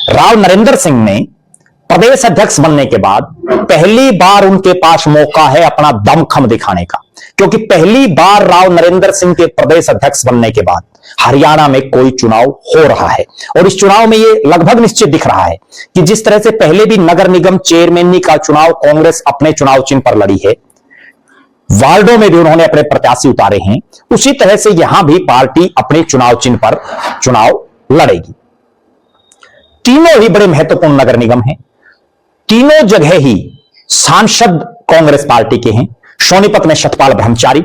राव नरेंद्र सिंह ने प्रदेश अध्यक्ष बनने के बाद पहली बार उनके पास मौका है अपना दमखम दिखाने का, क्योंकि पहली बार राव नरेंद्र सिंह के प्रदेश अध्यक्ष बनने के बाद हरियाणा में कोई चुनाव हो रहा है और इस चुनाव में यह लगभग निश्चित दिख रहा है कि जिस तरह से पहले भी नगर निगम चेयरमैनी का चुनाव कांग्रेस अपने चुनाव चिन्ह पर लड़ी है, वार्डों में भी उन्होंने अपने प्रत्याशी उतारे हैं, उसी तरह से यहां भी पार्टी अपने चुनाव चिन्ह पर चुनाव लड़ेगी। तीनों ही बड़े महत्वपूर्ण नगर निगम हैं, तीनों जगह ही सांसद कांग्रेस पार्टी के हैं। सोनीपत में सतपाल ब्रह्मचारी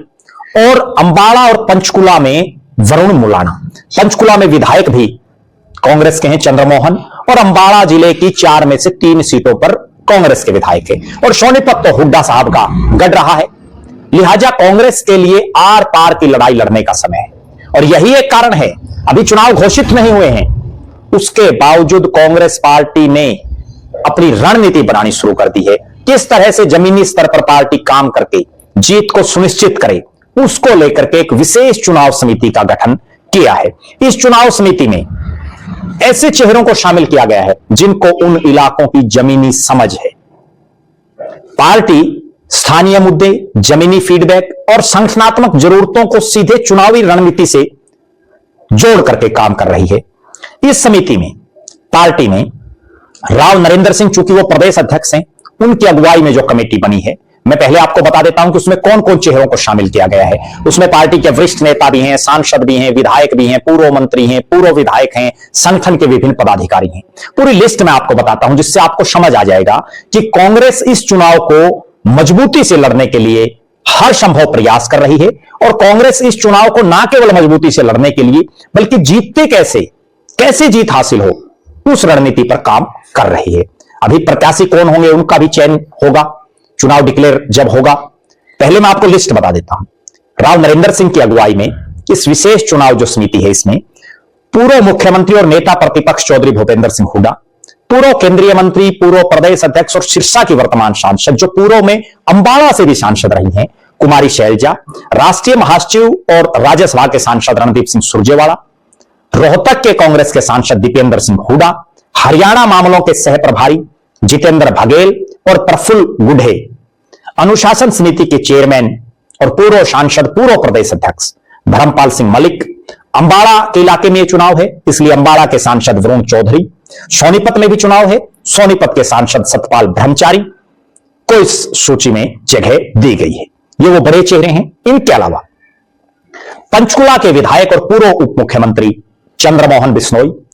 और अंबाला और पंचकुला में वरुण मुलाना। पंचकुला में विधायक भी कांग्रेस के हैं चंद्रमोहन, और अंबाला जिले की 4 में से 3 सीटों पर कांग्रेस के विधायक हैं। और सोनीपत तो हुड्डा साहब का गढ़ रहा है, लिहाजा कांग्रेस के लिए आर पार की लड़ाई लड़ने का समय है। और यही एक कारण है, अभी चुनाव घोषित नहीं हुए हैं, उसके बावजूद कांग्रेस पार्टी ने अपनी रणनीति बनानी शुरू कर दी है। किस तरह से जमीनी स्तर पर पार्टी काम करके जीत को सुनिश्चित करे, उसको लेकर के एक विशेष चुनाव समिति का गठन किया है। इस चुनाव समिति में ऐसे चेहरों को शामिल किया गया है जिनको उन इलाकों की जमीनी समझ है। पार्टी स्थानीय मुद्दे, जमीनी फीडबैक और संगठनात्मक जरूरतों को सीधे चुनावी रणनीति से जोड़ करके काम कर रही है। इस समिति में पार्टी ने राव नरेंद्र सिंह, चूंकि वो प्रदेश अध्यक्ष हैं, उनकी अगुवाई में जो कमेटी बनी है, मैं पहले आपको बता देता हूं कि उसमें कौन कौन चेहरों को शामिल किया गया है। उसमें पार्टी के वरिष्ठ नेता भी हैं, सांसद भी हैं, विधायक भी हैं, पूर्व मंत्री हैं, पूर्व विधायक हैं, संगठन के विभिन्न पदाधिकारी हैं। पूरी लिस्ट में आपको बताता हूं जिससे आपको समझ आ जाएगा कि कांग्रेस इस चुनाव को मजबूती से लड़ने के लिए हर संभव प्रयास कर रही है और कांग्रेस इस चुनाव को न केवल मजबूती से लड़ने के लिए बल्कि जीतते कैसे जीत हासिल हो, उस रणनीति पर काम कर रही है। अभी प्रत्याशी कौन होंगे उनका भी चयन होगा, चुनाव डिक्लेयर जब होगा। पहले मैं आपको लिस्ट बता देता हूं। राव नरेंद्र सिंह की अगुवाई में इस विशेष चुनाव जो समिति है, इसमें पूर्व मुख्यमंत्री और नेता प्रतिपक्ष चौधरी भूपेंद्र सिंह हुड्डा, पूर्व केंद्रीय मंत्री, पूर्व प्रदेश अध्यक्ष और सिरसा की वर्तमान सांसद, जो पूर्व में अंबाला से भी सांसद रही हैं, कुमारी शैलजा, राष्ट्रीय महासचिव और राज्यसभा के सांसद रणदीप सिंह सुरजेवाला, रोहतक के कांग्रेस के सांसद दीपेंद्र सिंह हुड्डा, हरियाणा मामलों के सह प्रभारी जितेंद्र बघेल और प्रफुल्ल गुढ़े, अनुशासन समिति के चेयरमैन और पूर्व सांसद, पूर्व प्रदेश अध्यक्ष धर्मपाल सिंह मलिक। अंबाला के इलाके में चुनाव है, इसलिए अंबाला के सांसद वरुण चौधरी। सोनीपत में भी चुनाव है, सोनीपत के सांसद सतपाल ब्रह्मचारी को इस सूची में जगह दी गई है। ये वो बड़े चेहरे हैं। इनके अलावा पंचकुला के विधायक और पूर्व उप मुख्यमंत्री चंद्रमोहन बिश्नोई,